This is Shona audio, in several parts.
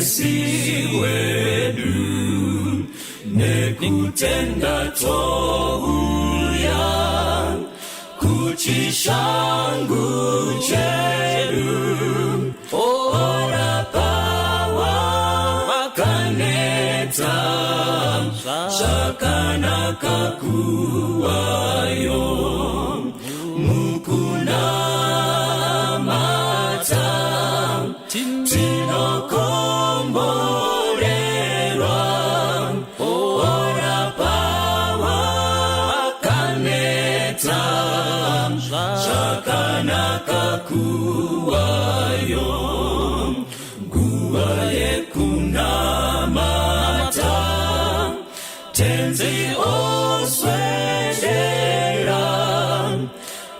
mtetezi wetu, nekutenda touya kuchishangu chedu ora pawa makaneta shakana kakuwayo mukuna mata tino komborerwa ora pawa makaneta shakana kakuwayo nguwaye kuna mata tenzi oswedera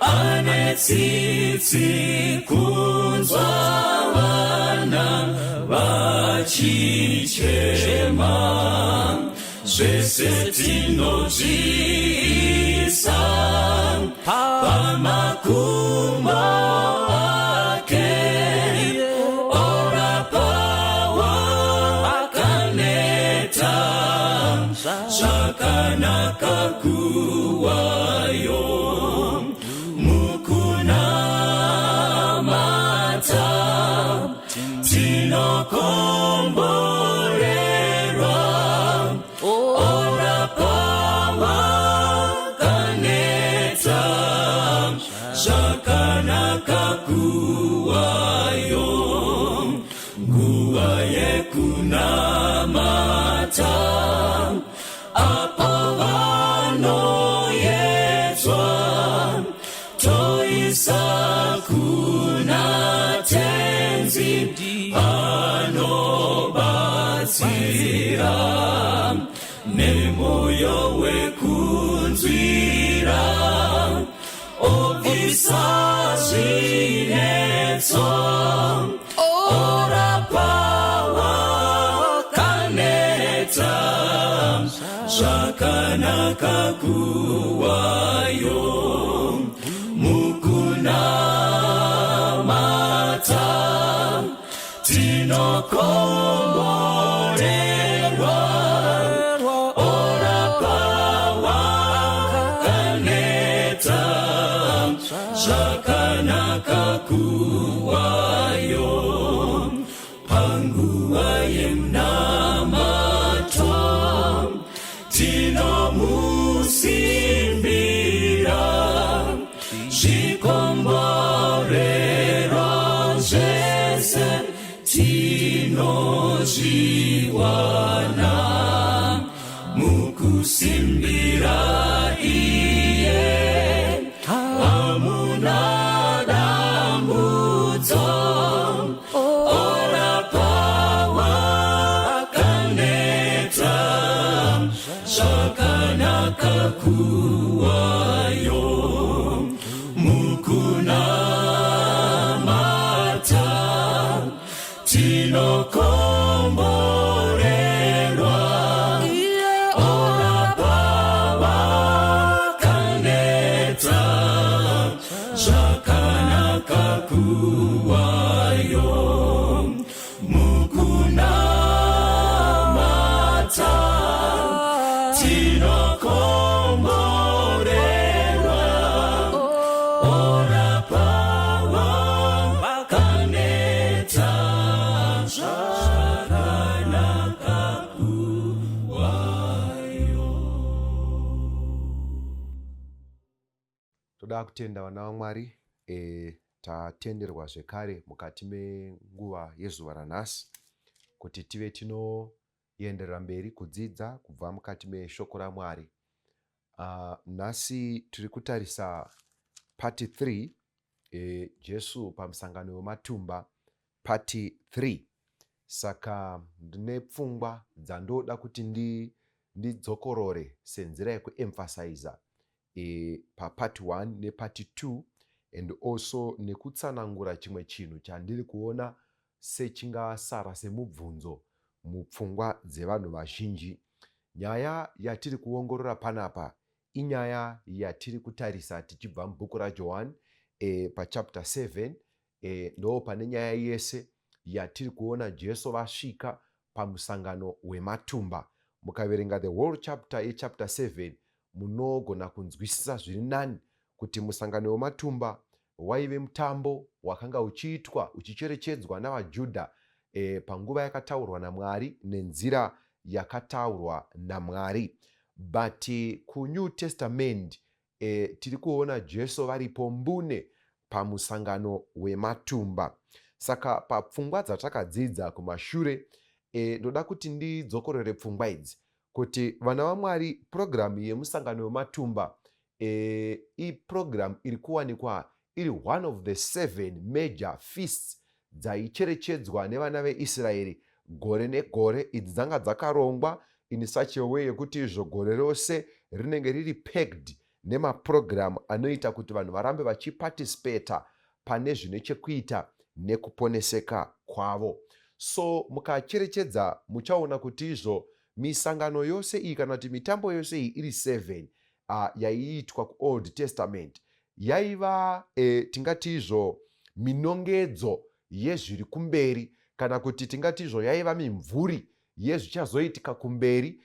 anetsitsi kunzwa vana vachichema zvese tinozviisa pamakumbo ake ora pawa akaneta zvakanaka kuwayo mukunamata tinokomborerwa ora pawa akaneta zvakanaka kuwayo nguva yekunamata apo vanoyedzwa toisa kuna tenzi anobatsira nemoyo wekunzwira obvisa zvinetso ora pawa kaneta zvakanaka kuwayo mukunamata tinokomborerwa ora pawa kaneta zvakanaka kuwayo panguva yenamato tinomusimbira zvikomborero zvese tinozviwana mukusimbira iye hamuna dambudzo ora pawa akaneta zvakanaka kuwayo mukunamata tinokomborerwa ora pawa kaneta zvakanaka kuwayo mukunamata tinokomborerwa ora pawa kaneta zvakanaka kuwayo. Toda kutenda vana vaMwari tatenderwa zvekare mukati menguva yezuva ranhasi kuti tive tinoenderera mberi kudzidza kubva mukati meshoko raMwari. Nhasi tiri kutarisa pati 3 Jesu pamusangano wematumba pati 3. Saka ndine pfungwa dzandoda kuti ndidzokorore senzira yekuemphasiza papati 1 nepati 2 and also nekutsanangura chimwe chinhu chandiri kuona sechingasara semubvunzo mupfungwa dzevanhu vazhinji. Nyaya yatiri kuongorora panapa inyaya yatiri kutarisa tichibva mubhuku raJohani pachapter 7 ndo pane nyaya yese yatiri kuona Jesu vasvika pamusangano wematumba. Mukaverenga the whole chapter yechapter 7 munogona kunzwisisa zviri nani kuti musangano wematumba waive mutambo wakanga uchicherechedzwa navaJudha panguva yakataurwa naMwari nenzira yakataurwa naMwari. But kuNew Testament tiri kuona Jesu varipo mbune pamusangano wematumba. Saka papfungwa dzatakadzidza kumashure ndoda kuti ndidzokorere pfungwa idzi kuti vana vaMwari programu yemusangano wematumba iprogramu iri kuwanikwa iri one of the 7 major feasts dzaicherechedzwa nevana veIsraeri gore negore. Idzi dzanga dzakarongwa in such a way yekuti izvo gore rose rinenge riri packed nemaprogramu anoita kuti vanhu varambe vachiparticipata pane zvine chekuita nekuponeseka kwavo. So mukacherechedza muchaona kuti izvo misangano yose iyi kana kuti mitambo yose iyi iri 7 yaiitwa kuOld Testament yaiva tingati izvo minongedzo yezviri kumberi, kana kuti tingati izvo yaiva mimvuri yezvichazoitika kumberi.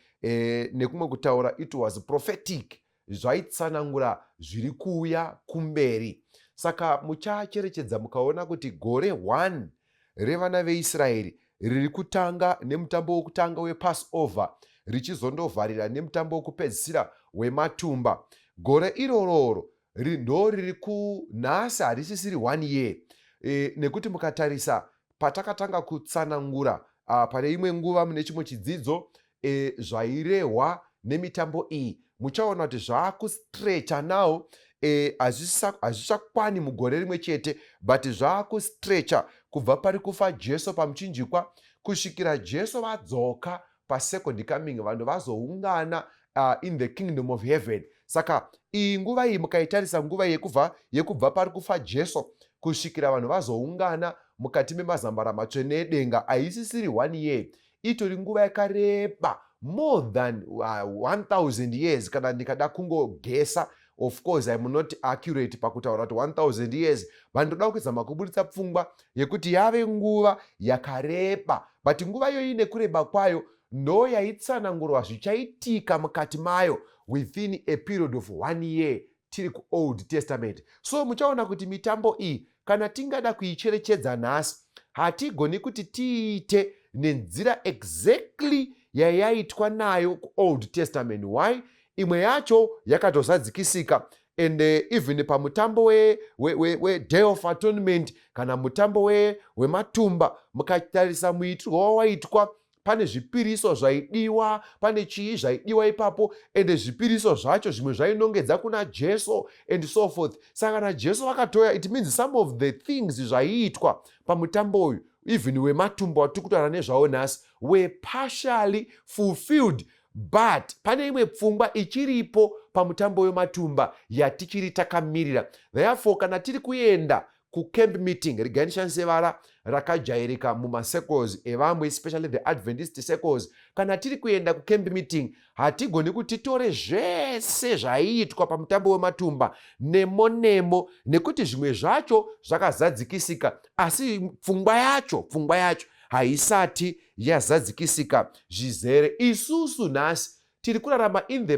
Nekumwe kutaura it was prophetic, zvaitsanangura zviri kuuya kumberi. Saka muchacherechedza mukaona kuti gore 1 revana veIsraeri riri kutanga nemutambo wokutanga wePassover richizondovharira nemutambo wokupedzisira wematumba. Gore irororo ndo riri kunhasi harisisiri 1 year, nekuti mukatarisa patakatanga kutsanangura pane imwe nguva mune chimwe chidzidzo zvairehwa nemitambo iyi, muchaona kuti zvakustrecha nawo. Hazvichakwani mugore rimwe chete, but zvakustrecha kubva pari kufa Jesu pamuchinjikwa kusvikira Jesu vadzoka pasecond coming, vanhu vazoungana in the kingdom of heaven. Saka iyi nguva iyi mukaitarisa nguva yekubva pari kufa Jesu kusvikira vanhu vazoungana mukati memazambara matsvene edenga haisisiri 1 year, itori nguva yakareba, more than 1000 years kana ndikada kungogesa. Of course I'm not accurate pakutaura kuti 1000 years, but ndoda kuzama kubuditsa pfungwa yekuti yave nguva yakareba, but nguva iyo ine kureba kwayo ndo yaitsanangurwa zvichaitika mukati mayo within a period of 1 year tiri kuOld Testament. So muchaona kuti mitambo iyi kana tingada kuicherechedza nhasi hatigoni kuti tiite nenzira exactly yayaitwa nayo kuOld Testament. Why? Imwe yacho yakatozadzikisika, and even pamutambo we-Day of Atonement kana mutambo wematumba mukatarisa muitirwo wawaitwa, pane zvipiriso zvaidiwa, pane chii zvaidiwa ipapo, and zvipiriso zvacho zvimwe zvainongedza kuna Jesu and so forth. Saka kana Jesu vakatoya, it means some of the things zvaiitwa pamutambo uyu even wematumba watiri kutaura nezvawo nhasi were partially fulfilled, but pane imwe pfungwa ichiripo pamutambo wematumba yatichiri takamirira. Therefore kana tiri kuenda kucamp meeting, riganishanise vara rakajairika mumasecles evamwe, especially the Adventist circles, kana tiri kuenda kucamp meeting hatigoni kuti titore zvese zvaiitwa pamutambo wematumba nemo nekuti zvimwe zvacho zvakazadzikisika, asi pfungwa yacho haisati yazadzikisika zvizere. Isusu nhasi tiri kurarama in the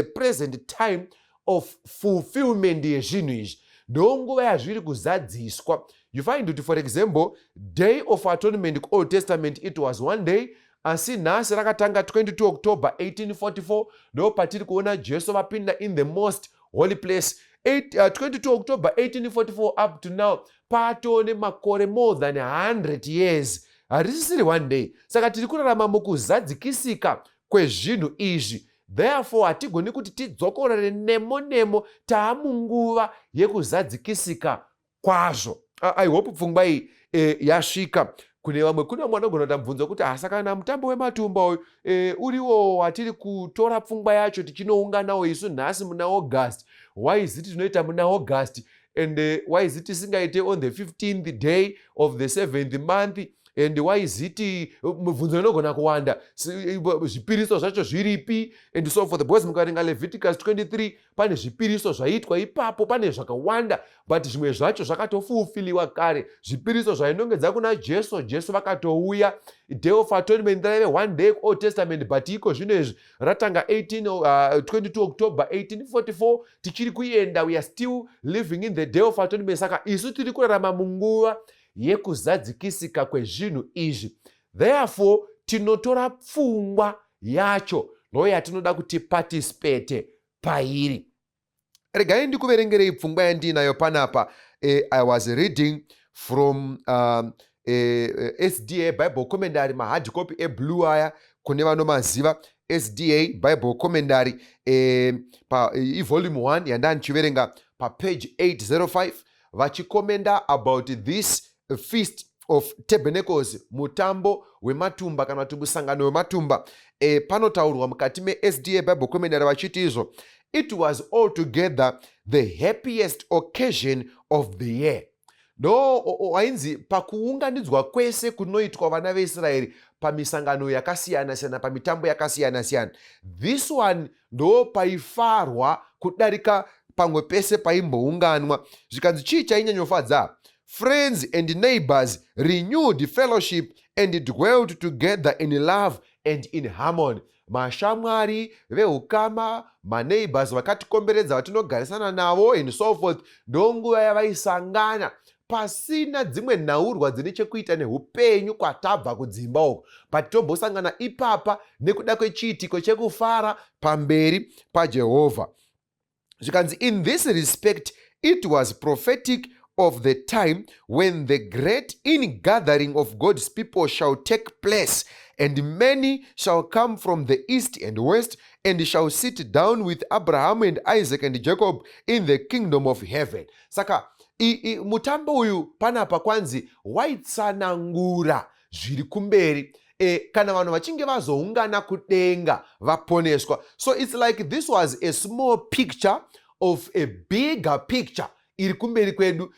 present time of fulfillment yezvinhu izvi, ndo nguva yazviri kuzadziswa. You find kuti for example Day of Atonement kuOld Testament it was 1 day, asi nhasi rakatanga 22 October 1844, ndo patiri kuona Jesu vapinda in the most holy place. 22 October 1844 up to now patone makore more than 100 years, harisisiri 1 day. Saka tiri kurarama mukuzadzikisika kwezvinhu izvi. Therefore hatigoni kuti tidzokorere nemo taamunguva yekuzadzikisika kwazvo. I hope pfungwa iyi yasvika. Kune vamwe vanogona kutabvunza kuti saka na mutambo wematumba uyu uriwo watiri kutora pfungwa yacho tichinounganawo isu nhasi muna August, why is it tinoita muna August, and why is it tisingaite on the 15th day of the 7th month, and why is it mibvunzo inogona kuwanda, zvipiriso zvacho zviripi and so forth. Because mukaverenga Leviticus 23 pane zvipiriso zvaitwa ipapo, pane zvakawanda, but zvimwe zvacho zvakatofulfiliwa kare. Zvipiriso zvainongedza kuna Jesu vakatouya. Day of Atonement raive one day Old Testament, but iko zvino izvi ratanga 22 October 1844 tichiri kuenda, we are still living in the Day of Atonement. Saka isu tiri kurarama munguva yekuzadzikisika kwezvinhu izvi. Therefore tinotora pfungwa yacho ndoyatinoda kuti participate pairi. Regai ndikuverengerei pfungwa yandinayo panapa. I was reading from SDA Bible Commentary, mahard copy eblue aya kune vanomaziva. SDA Bible Commentary volume 1 yandanichiverenga page 805 vachikomenda about this Feast of Tabernacles, mutambo wematumba kana kuti musangano wematumba. Panotaurwa mukati meSDA Bible Commentary vachiti izvo, it was altogether the happiest occasion of the year. No, wainzi pakuunganidzwa kwese kunoitwa vana veIsraeri pamisangano yakasiyana-siyana, pamitambo yakasiyana-siyana, this one ndo paifarwa kudarika pamwe pese paimbounganwa. Zvikanzi chii chainyanyofadza? Friends and neighbors renewed fellowship and dwelt together in love and in harmony. Mashamwari veukama, maneighbors vakatikomberedza vatinogarisana navo and so forth, ndonguva yavaisangana pasina dzimwe nhaurwa dzine chekuita neupenyu kwatabva kudzimba uko, but tombosangana ipapa nekuda kwechiitiko chekufara pamberi paJehovha. Zvikanzi in this respect it was prophetic of the time when the great ingathering of God's people shall take place, and many shall come from the east and west, and shall sit down with Abraham and Isaac and Jacob in the kingdom of heaven. Saka mutambo uyu panapa kwanzi waitsanangura zviri kumberi kana vanhu vachinge vazoungana kudenga vaponeswa. So it's like this was a small picture of a bigger picture iri kumberi kwedu,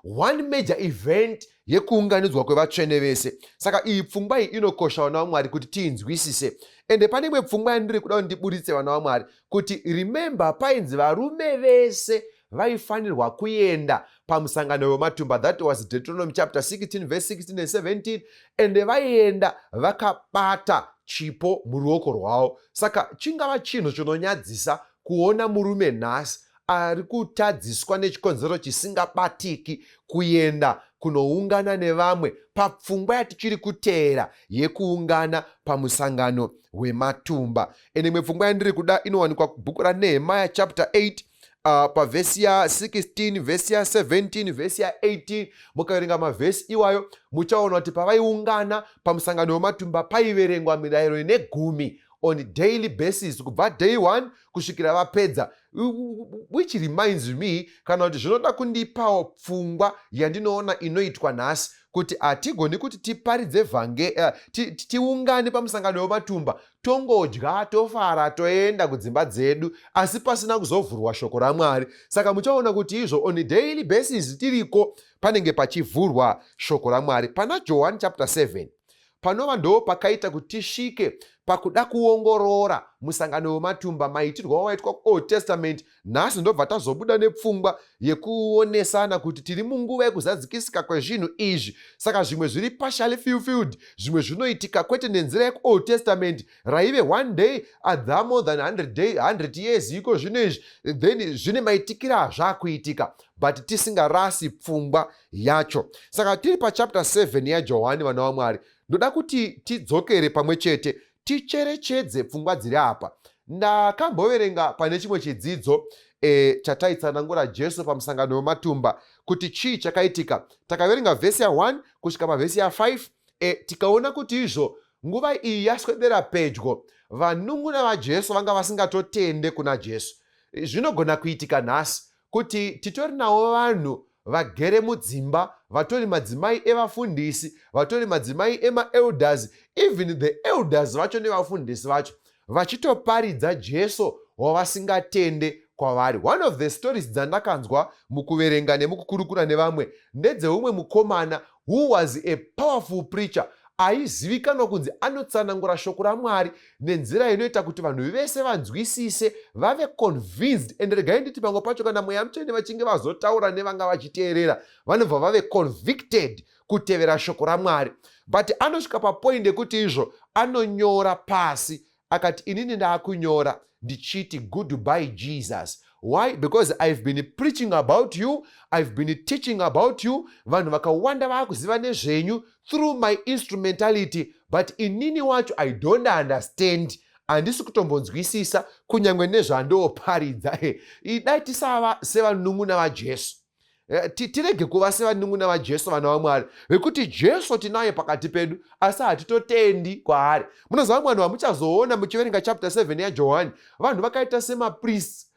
one major event yekuunganidzwa kwevatsvene vese. Saka iyi pfungwa iyi inokosha vana vaMwari kuti tiinzwisise. Ende pane imwe pfungwa yandiri kuda kuti ndiburitse vana vaMwari kuti remember painzi varume vese vaifanirwa kuenda pamusangano wematumba. That was Deuteronomy chapter 16 verse 16 and 17. Ende vaienda vakabata chipo muruoko rwavo. Saka chingava chinhu chinonyadzisa kuona murume nhasi ari kutadziswa nechikonzero chisingabatiki kuenda kunoungana nevamwe papfungwa yatichiri kuteera yekuungana pamusangano wematumba. Ende imwe pfungwa yandiri kuda inowanikwa kubhuku raNehemiah chapter 8 pavhesi ya16 vhesi ya17 vhesi ya18. Mukaverenga mavhesi iwayo muchaona kuti pavaiungana pamusangano wematumba paiverengwa mirayiro ine 10 on daily basis kubva day 1 kusvikira vapedza, which reminds me kana kuti zvinoda kundipawo pfungwa yandinoona inoitwa nhasi kuti hatigoni kuti tiparidze tiungane pamusangano wematumba tongodya tofara toenda kudzimba dzedu asi pasina kuzovhurwa shoko raMwari. Saka muchaona kuti izvo on a daily basis tiriko panenge pachivhurwa shoko raMwari. Pana John chapter 7 panova ndo pakaita kuti tisvike pakuda kuongorora musangano wematumba maitirwa waitwa kuOld Testament. Nhasi ndobva tazobuda nepfungwa yekuonesana kuti tiri munguva yekuzadzikisika kwezvinhu izvi. Saka zvimwe zviri partially fulfilled, zvimwe zvinoitika kwete nenzira yekuOld Testament raive one day at more than 100 years iko zvino izvi, then zvine maitikira hazvakuitika, but tisingarasi pfungwa yacho. Saka tiri pachapter 7 yaJohani vana vaMwari, ndoda kuti tidzokere pamwe chete ticherechedze pfungwa dziri apa. Ndakamboverenga pane chimwe chidzidzo chataitsanangura Jesu pamusangano wematumba kuti chii chakaitika. Takaverenga vhesi ya1 kusvika pavhesi ya5, tikaona kuti izvo nguva iyi yaswedera pedyo vanun'una vaJesu vanga vasingatotende kuna Jesu. Zvinogona kuitika nhasi kuti titori navo vanhu vagere mudzimba, vatori madzimai evafundisi, vatori madzimai emaelders, even the elders vacho nevafundisi vacho vachitoparidza Jesu wavasingatende kwavari. One of the stories dzandakanzwa mukuverenga nemukukurukura nevamwe ndedzeumwe mukomana who was a powerful preacher, aizivikanwa kunzi anotsanangura shoko raMwari nenzira inoita kuti vanhu vese vanzwisise, vave convinced. And regai nditi pamwe pacho kana mweya mutsvene vachinge vazotaura nevanga vachiteerera, vanobva vave convicted kutevera shoko raMwari. But anosvika papoint yekuti izvo anonyora pasi akati inini ndaakunyora ndichiti goodbye Jesus. Why? Because I've been preaching about you, I've been teaching about you, vanhu vakawanda vaakuziva nezvenyu through my instrumentality, but inini wacho I don't understand. Handisi kutombonzwisisa kunyange nezvandoparidza. Idai tisava sevanun'una vaJesu. Tirege kuva sevanun'una vaJesu vana vaMwari, vekuti Jesu tinaye pakati pedu asi hatitotendi kwaari. Munoziva vanhu vamuchazoona muchiverenga chapter 7 yaJohani, vanhu vakaita semapriests,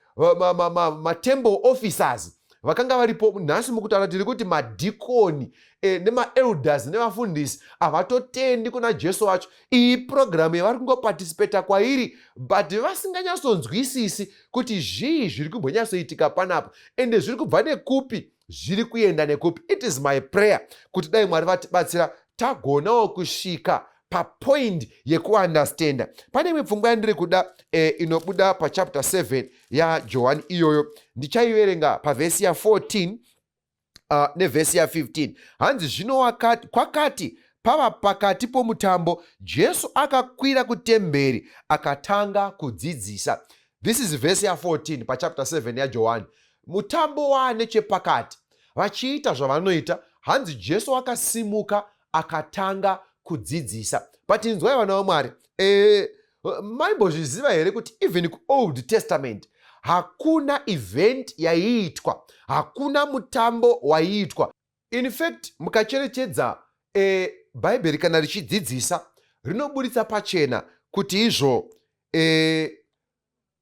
temple officers vakanga varipo. Nhasi mukutaura tiri kuti madhikoni nemaelders nevafundisi havatotendi kuna Jesu wacho. Iyi programu yavari kungopatisipeta kwairi, but vasinganyatsonzwisisi kuti zvii zviri kumbonyatsoitika panapa ende zviri kubva nekupi, zviri kuenda nekupi. It is my prayer kuti dai Mwari vatibatsira tagonawo kusvika papoint yekuunderstanda. Pane imwe pfungwa yandiri kuda inobuda pachapter 7 yaJohani iyoyo. Ndichaiverenga pavhesi ya14 nevhesi ya15. Hanzi zvino kwakati pava pakati pomutambo, Jesu akakwira kutemberi akatanga kudzidzisa. This is vhesi ya14 pachapter 7 yaJohani. Mutambo waanechepakati vachiita zvavanoita, hanzi Jesu akasimuka akatanga kudzidzisa. But inzwai vana vaMwari, maimbozviziva here kuti even kuOld Testament hakuna event yaiitwa, hakuna mutambo waiitwa. In fact, mukacherechedza Bhaibheri kana richidzidzisa, rinobuditsa pachena kuti izvo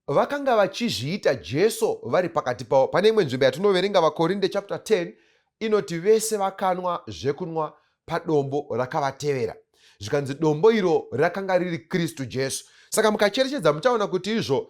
vakanga vachizviita Jesu vari pakati pavo. Pane imwe nzvimbo yatinoverenga vaKorinde chapter 10 inoti vese vakanwa zvekunwa padombo rakavatevera. Zvikanzi dombo iro rakanga riri Kristu Jesu. Saka mukacherechedza muchaona kuti izvo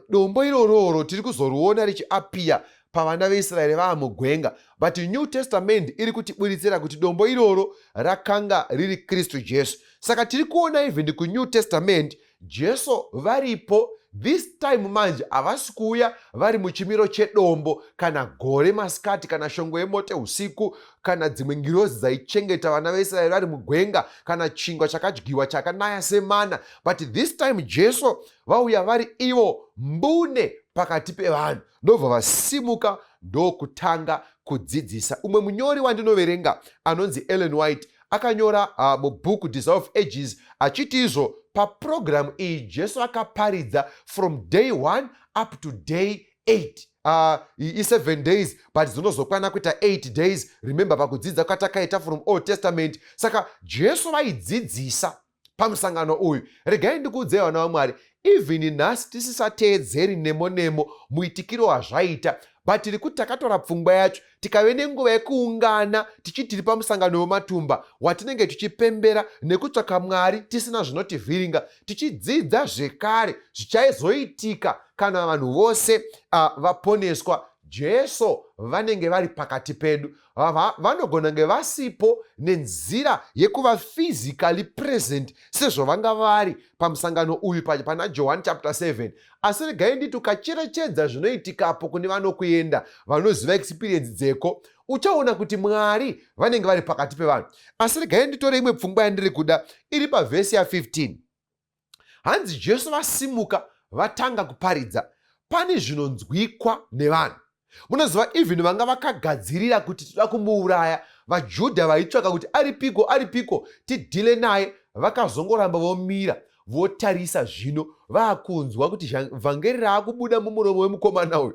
dombo irororo tiri kuzoriona richiapia pavana veIsraeri vaamugwenga. But New Testament iri kutibuditsira kuti dombo iroro rakanga riri Kristu Jesu. Saka tiri kuona even kuNew Testament Jesu varipo. This time manje havasi kuuya vari muchimiro chedombo kana gore masikati kana shongwe yemoto usiku kana dzimwe ngirozi dzaichengeta vana veIsraeri vari mugwenga kana chingwa chakadyiwa chakanaya semana. But this time Jesu vauya vari ivo mbune pakati pevanhu, ndobva vasimuka ndokutanga kudzidzisa. Umwe munyori wandinoverenga anonzi Ellen White akanyora mubhuku Desire of Ages achiti izvo paprogramu iyi Jesu akaparidza from day 1 up to day 8. I7 days but dzinozokwana kuita 8 days. Remember pakudzidza kwatakaita from Old Testament. Saka Jesu vaidzidzisa pamusangano uyu. Regai ndikuudzei vana vaMwari, even nhasi tisisateedzeri nemo muitikiro wazvaita, but tiri kuti takatora pfungwa yacho tikave nenguva yekuungana tichitiri pamusangano wematumba watinenge tichipembera nekutsvaka Mwari tisina zvinotivhiringa, tichidzidza zvekare zvichaizoitika kana vanhu vose vaponeswa. Jesu vanenge vari pakati pedu. Vanogona nge vasipo nenzira yekuva physically present sezvo vanga vari pamusangano uyu pana John chapter 7. Asi regai nditi ukacherechedza zvinoitikapo kune vanokuenda vanoziva experience dzeko, uchaona kuti Mwari vanenge vari pakati pevanhu. Asi regai nditore imwe pfungwa yandiri kuda iri pavhesi ya15. Hanzi Jesu vasimuka vatanga kuparidza. Pane zvinonzwikwa nevanhu. Munoziva even vanga vakagadzirira kuti toda kumuuraya, vaJudha vaitsvaka kuti aripiko tidhile naye, vakazongoramba vomira votarisa. Zvino vakunzwa kuti vhangeri raakubuda mumuromo wemukomana uyu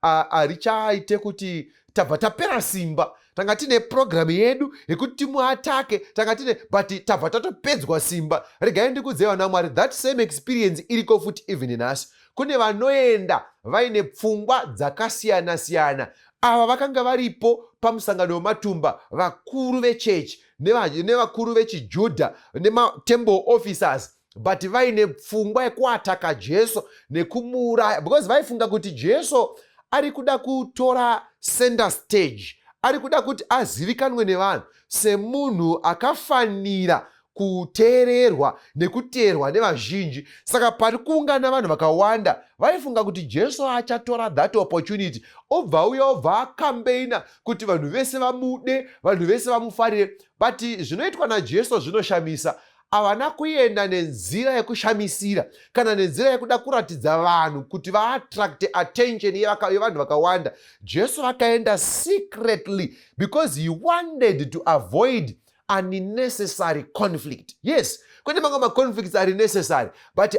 harichaite kuti tabva tapera simba. Tanga tine programu yedu yekuti timuatake, tanga tine but tabva tatopedzwa simba. Regai ndikuudzei vana Mwari, that same experience iriko futi even nhasi. Kune vanoenda vaine pfungwa dzakasiyana-siyana. Ava vakanga varipo pamusangano wematumba, vakuru vechechi nevakuru vechiJudha nematemple officers, but vaine pfungwa yekuataka Jesu nekumuuraya, because vaifunga kuti Jesu ari kuda kutora center stage, ari kuda kuti azivikanwe nevanhu semunhu akafanira kuteererwa nekuteerwa nevazhinji. Saka pari kuungana vanhu vakawanda, vaifunga kuti Jesu achatora that opportunity, obva akambeina kuti vanhu vese vamude, vanhu vese vamufarire. But zvinoitwa naJesu zvinoshamisa. Havana kuenda nenzira yekushamisira kana nenzira yekuda kuratidza vanhu kuti vaattract attention yevanhu vakawanda. Jesu akaenda secretly because he wanted to avoid unnecessary conflict. Yes, kune mamwe ma-conflicts are necessary, but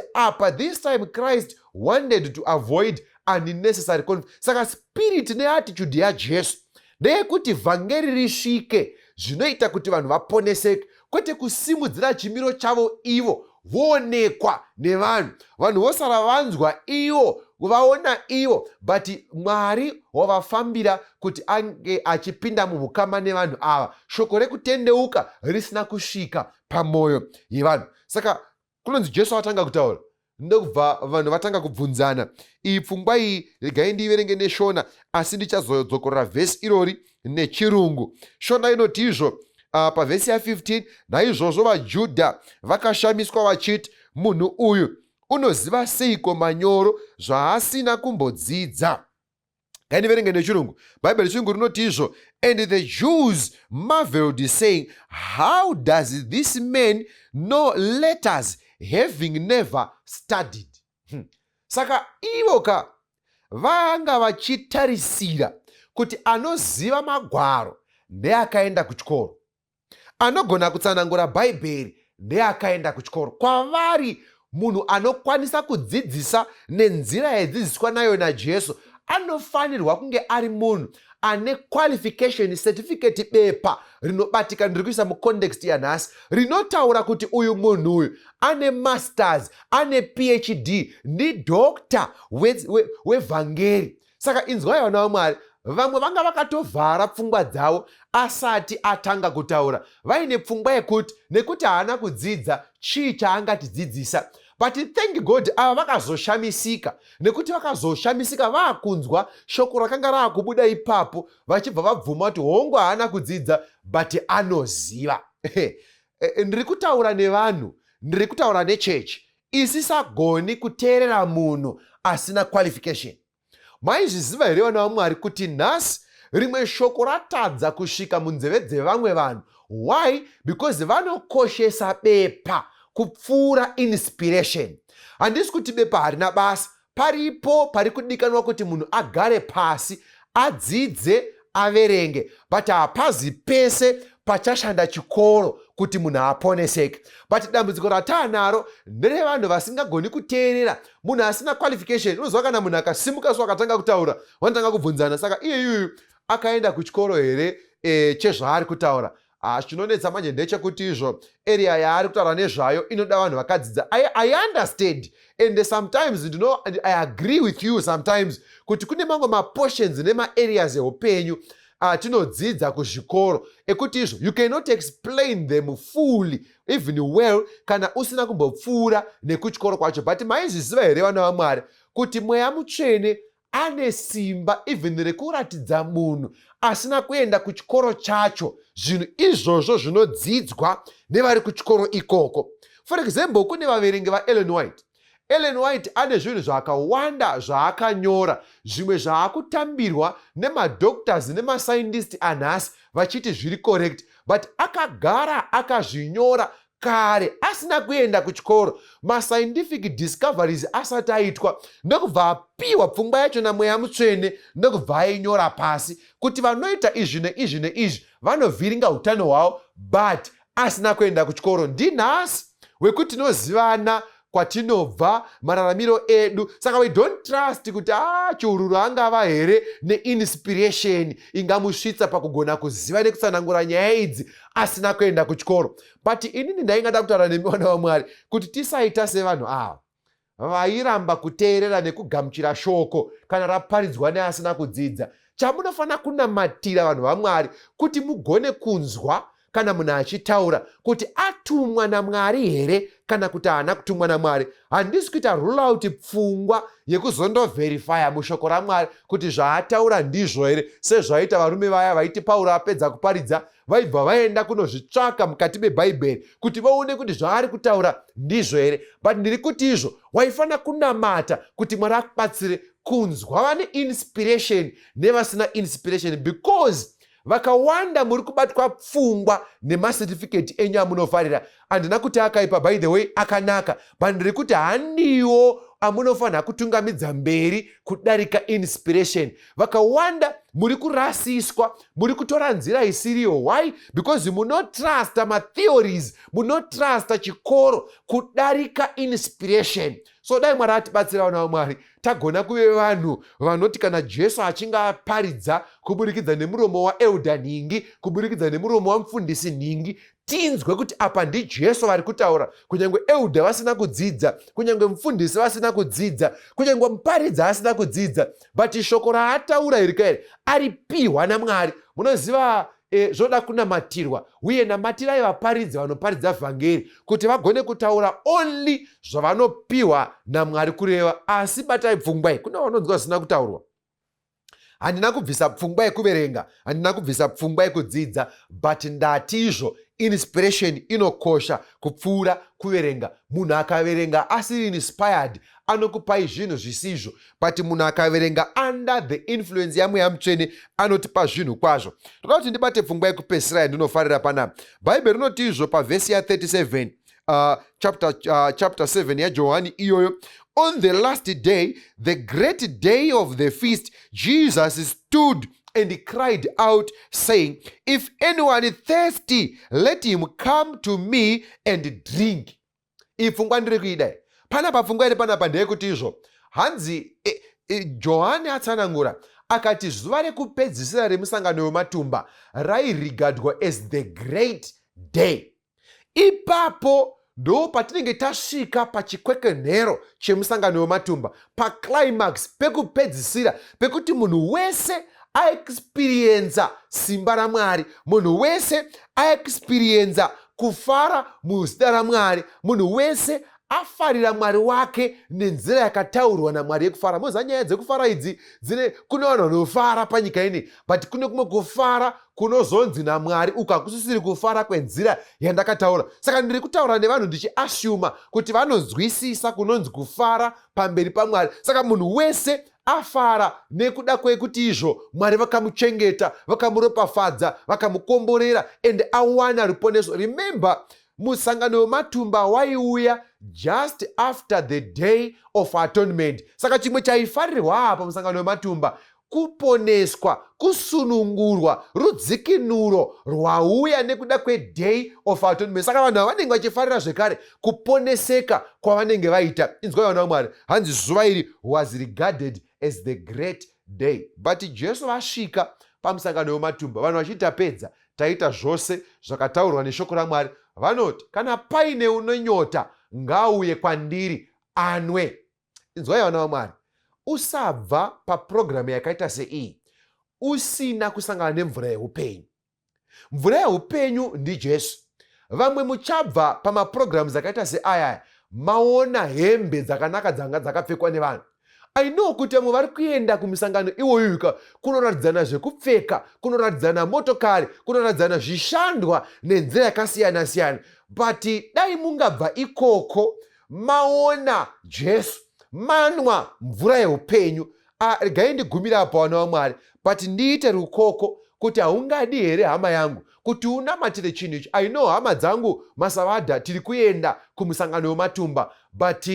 this time Christ wanted to avoid unnecessary conflict. Saka spirit neattitude yaJesu ndeyekuti vhangeri risvike zvinoita kuti vanhu vaponeseke, kwete kusimudzira chimiro chavo ivo voonekwa nevanhu, vanhu vosara vanzwa ivo, vaona ivo, but Mwari wavafambira kuti ange achipinda muhukama nevanhu ava, shoko rekutendeuka risina kusvika pamwoyo yevanhu. Saka kunonzi Jesu atanga kutaura, ndokubva vanhu vatanga kubvunzana. Iyi pfungwa iyi regai ndiiverenge neshona, asi ndichazodzokorera vhesi irori nechirungu. Shona inoti izvo pavhesi ya15, naizvozvo vaJudha vakashamiswa vachiti, munhu uyu unoziva seiko manyoro zvaasina kumbodzidza. Ngaindiverenge nechirungu. Bhaibheri chirungu rinoti izvo, and the Jews marveled, saying, how does this man know letters, having never studied? Saka ivoka vanga vachitarisira kuti anoziva magwaro ndeakaenda kuchikoro, anogona kutsanangura bhaibheri ndeakaenda kuchikoro. Kwavari munhu anokwanisa kudzidzisa nenzira yadzidziswa nayo naJesu anofanirwa kunge ari munhu ane qualification certificate, bepa rinobatika, ndiri kuisa mucontext yanhasi, rinotaura kuti uyu munhu uyu ane masters, ane PhD, ndi doctor wevhangeri. Saka inzwai vana vaMwari, vamwe vanga vakatovhara pfungwa dzavo asati atanga kutaura, vaine pfungwa yekuti nekuti haana kudzidza chii chaangatidzidzisa. But thank God ava vakazoshamisika, nekuti vakazoshamisika vaakunzwa shoko rakanga raakubuda ipapo, vachibva vabvuma kuti hongu haana kudzidza but anoziva. Ndiri kutaura nevanhu, ndiri kutaura nechechi isisagoni kuteerera munhu asina qualification. Maizviziva here vana vaMwari kuti nhasi rimwe shoko ratadza kusvika munzeve dzevamwe vanhu? Why? Because vanokoshesa bepa kupfuura inspiration. Handisi kuti bepa harina basa, paripo pari kudikanwa kuti munhu agare pasi, adzidze, averenge, but hapazi pese pachashanda chikoro kuti munhu aponeseke. But dambudziko rataanaro nderevanhu vasingagoni kuteerera munhu asina qualification. Unozwa kana munhu akasimuka so akatanga kutaura, vanotanga kubvunzana, saka iyeyuyu akaenda kuchikoro here chezvaari kutaura? Chinonetsa manje ndechekuti izvo area yaari kutaura nezvayo inoda vanhu vakadzidza. I understand, and sometimes I agree with you sometimes kuti kune mamwe maportions nema-areas eupenyu tinodzidza kuzvikoro ekuti izvo you cannot explain them fully even well kana usina kumbopfuura nekuchikoro kwacho. But maizviziva here vana vaMwari kuti Mweya Mutsvene ane simba even rekuratidza munhu asina kuenda kuchikoro chacho zvinhu izvozvo zvinodzidzwa nevari kuchikoro ikoko. For example, kune vaverengi vaEllen White. Ellen White ane zvinhu zvakawanda zvaakanyora, zvimwe zvaakutambirwa nemadoctors nemascientists anhasi vachiti zviri correct, but akagara akazvinyora kare asina kuenda kuchikoro, mascientific discoveries asati aitwa, ndokubva apiwa pfungwa yacho naMweya Mutsvene, ndokubva ainyora pasi kuti vanoita izvi neizvi neizvi vanovhiringa utano hwavo but asina kuenda kuchikoro. Ndinhasi wekuti tinozivana kwatinobva, mararamiro edu. Saka we don't trust kuti chiururu angava here neinspiration ingamusvitsa pakugona kuziva nekutsanangura nyaya idzi asina kuenda kuchikoro. But inini ndaingada kutaura nemi vana vaMwari kuti tisaita sevanhu ava vairamba kuteerera nekugamuchira shoko kana raparidzwa neasina kudzidza. Chamunofanira kunamatira vanhu vaMwari kuti mugone kunzwa kana munhu achitaura kuti atumwa naMwari here kana kuti haana kutumwa naMwari. Handisi kuita rule out pfungwa yekuzondovherifya mushoko raMwari kuti zvaataura ndizvo here, sezvaita varume vaya vaiti Pauro apedza kuparidza vaibva vaenda kunozvitsvaka mukati meBhaibheri kuti vaone kuti zvaari kutaura ndizvo here. But ndiri kuti izvo waifanira kunamata kuti Mwari akubatsire kunzwa vane inspiration nevasina inspiration, because vakawanda muri kubatwa pfungwa nemasetifiketi enyu amunofarira. Handina kuti akaipa, by the way, akanaka, but ndiri kuti handiwo amunofanira kutungamidza mberi kudarika inspiration. Vakawanda muri kurasiswa, muri kutora nzira isiriyo. Why? Because munotrasta matheories, munotrasta chikoro kudarika inspiration. So dai Mwari atibatsira vana vaMwari tagona kuve vanhu vanoti kana Jesu achinge aparidza kuburikidza nemuromo waElda Ningi, kuburikidza nemuromo wamufundisi Ningi, tinzwe kuti apa ndiJesu vari kutaura. Kunyange Elda vasina kudzidza, kunyange mufundisi vasina kudzidza, kunyange muparidza asina kudzidza, but shoko raataura iri kairi aripiwa naMwari. Munoziva zvoda kunamatirwa, uye namatirai vaparidzi vanoparidza vhangeri kuti vagone kutaura only zvavanopiwa naMwari kureva. Asi batai pfungwa iyi, kuna vanonzwa zvisina kutaurwa. Handina kubvisa pfungwa yekuverenga, handina kubvisa pfungwa yekudzidza, but ndati izvo inspiration inokosha kupfuura kuverenga. Munhu akaverenga asiri inspired anokupai zvinhu zvisizvo, but munhu akaverenga under the influence yaMweya Mutsvene anotipa zvinhu kwazvo. Toda kuti ndibate pfungwa yekupedzisira yandinofarira panapa. Bhaibheri rinoti izvo pavhesi ya37 chapter 7 yaJohani iyoyo. On the last day, the great day of the feast, Jesus stood and cried out, saying, "If anyone is thirsty, let him come to me and drink." Ifungwa ndiri kuida. Panapa pfungwa iri panapa ndeyekuti izvo hanzi Johani atsanangura akati zuva rekupedzisira remusangano wematumba rairigadwa as the great day. Ipapo ndo patinenge tasvika pachikwekenhero chemusangano wematumba, paclimax, pekupedzisira, pekuti munhu wese aexperienza simba raMwari, munhu wese aexperienza kufara muzita raMwari, munhu wese afarira Mwari wake nenzira yakataurwa naMwari yekufara. Moza nyaya dzekufara idzi kune vanhu vanofara panyika ini, but kune kumwe kufara kunozonzi naMwari uku hakusisiri kufara kwenzira yandakataura. Saka ndiri kutaura nevanhu ndichiashuma kuti vanonzwisisa kunonzi kufara pamberi paMwari. Saka munhu wese afara nekuda kwekuti izvo Mwari vakamuchengeta, vakamuropafadza, vakamukomborera, and awana ruponeso. Remember, musangano wematumba waiuya just after the day of atonement. Saka chimwe chaifarirwa apa musangano wematumba kuponeswa, kusunungurwa, rudzikinuro rwauya nekuda kweday of atonement. Saka vanhu vanenge vachifarira zvekare kuponeseka kwavanenge vaita. Inzwai vana vaMwari, hanzi zuva iri was regarded as the great day. But Jesu vasvika pamusangano wematumba, vanhu vachiti pedza taita zvose zvakataurwa neshoko raMwari, vanoti kana paine unonyota ngauye kwandiri anwe. Inzwai vana vaMwari, usabva papurogiramu yakaita sei usina kusangana nemvura yeupenyu. Mvura yeupenyu ndiJesu. Vamwe muchabva pamapurogiramu dzakaita seayaya maona hembe dzakanaka dzanga dzakapfekwa nevanhu. I know kuti vamwe vari kuenda kumisangano iwoyuka kunoratidzana zvekupfeka, kunoratidzana motokari, kunoratidzana zvishandwa nenzira yakasiyana siyana. But dai mungabva ikoko maona Jesu, manwa mvura yeupenyu. Regai ndigumira apa vana vaMwari, but ndiite rukoko kuti haungadi here hama yangu kuti unamatire chinhu ichi. I know hama dzangu masavadha tiri kuenda kumusangano wematumba, but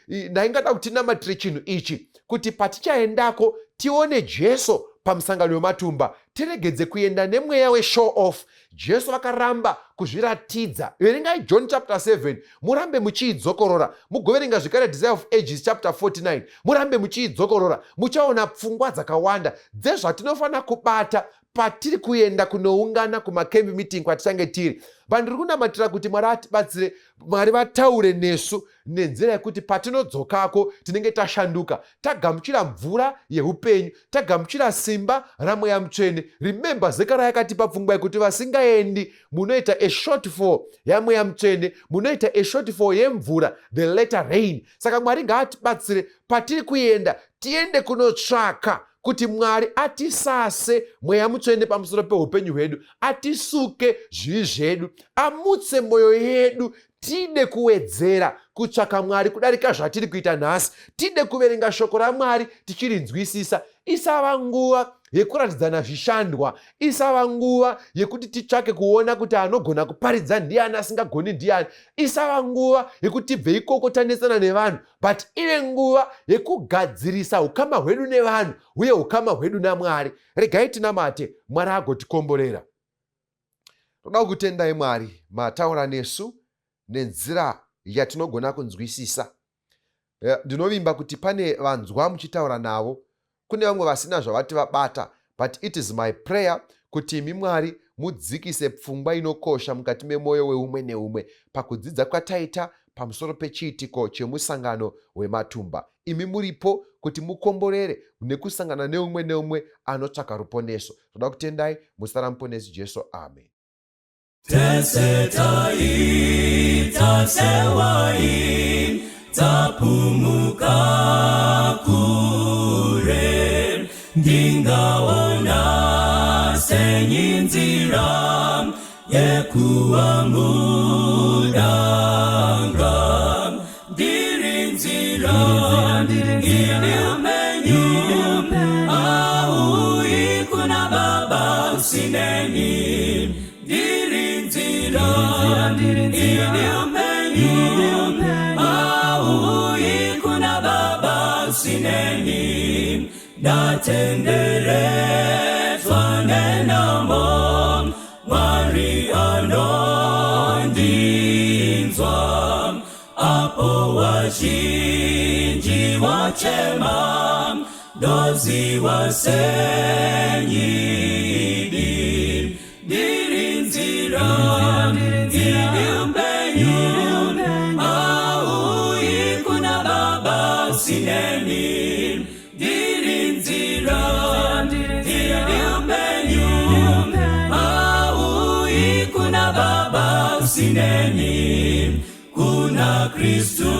ndaingada kuti namatire chinhu ichi kuti patichaendako tione Jesu pamusangano wematumba, tiregedze kuenda nemweya weshow off. Jesu vakaramba kuzviratidza. Verengai John chapter 7, murambe muchiidzokorora. Mugoverenga zvekare Desire of Ages chapter 49, murambe muchiidzokorora. Muchaona pfungwa dzakawanda dzezvatinofanira kubata patiri kuenda kunoungana kumakembi meeting kwatichange tiri. Vandiri kunamatira kuti Mwari atibatsire, Mwari vataure nesu nenzira yekuti patinodzokako tinenge tashanduka, tagamuchira mvura yeupenyu, tagamuchira simba raMweya Mutsvene. Remember, Zekaria yakatipa pfungwa yekuti vasingaendi munoita a shortfall yaMweya Mutsvene, munoita a shortfall yemvura, the latter rain. Saka Mwari ngaatibatsire patiri kuenda, tiende kunotsvaka kuti Mwari atisase Mweya Mutsvene pamusoro peupenyu hwedu, atisuke zvivi zvedu, amutse mwoyo yedu, tide kuwedzera kutsvaka Mwari kudarika zvatiri kuita nhasi, tide kuverenga shoko raMwari tichirinzwisisa. Isava nguva yekuratidzana zvishandwa, isava nguva yekuti titsvake kuona kuti anogona kuparidza ndiani, asingagoni ndiani, isava nguva yekuti tibve ikoko tanesana nevanhu, but ive nguva yekugadzirisa ukama hwedu nevanhu uye ukama hwedu naMwari. Regai tinamate Mwari agotikomborera. Toda kutendai Mwari, mataura nesu nenzira yatinogona kunzwisisa. Ndinovimba kuti pane vanzwa muchitaura navo, kune vamwe vasina zvavati vabata, but it is my prayer kuti imi Mwari mudzikise pfungwa inokosha mukati memwoyo weumwe neumwe pakudzidza kwataita pamusoro pechiitiko chemusangano wematumba. Imi muripo kuti mukomborere nekusangana neumwe neumwe anotsvaka ruponeso. Toda kutendai muzita raMuponesi Jesu. Amen. Tesetai, tasewai, tapumuka kure, ndingaona senyinzira yekuwa mudanga, ndirinzira ili umenyu, aui kuna Baba usineni, ndirinzira ili umenyu, aui kuna Baba usineni, ndatenderezwa nenamo Mwari anondinzwa, apo wazhinji wachema, dozi wasenyidi, ndirinzira ili upenyu, aui kuna Baba usineni, ndirinzira ili upenyu, aui kuna Baba usineni, kuna Kristu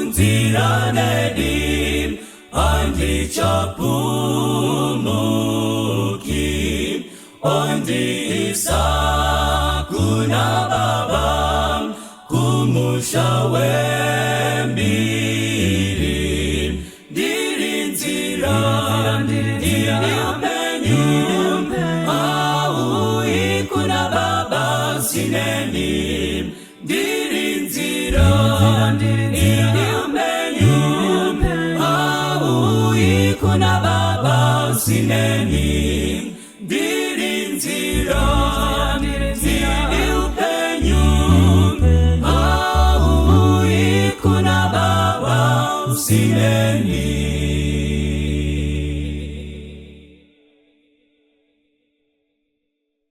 nzira nedi, andichapumuki, ondiisa kuna Baba, kumusha wembiri, ndirinzira ili upenyu, aui kuna Baba usineni, ndirinzira ili upenyu, aui kuna Baba usineni, ndirinzira ili upenyu, aui kuna Baba usineni.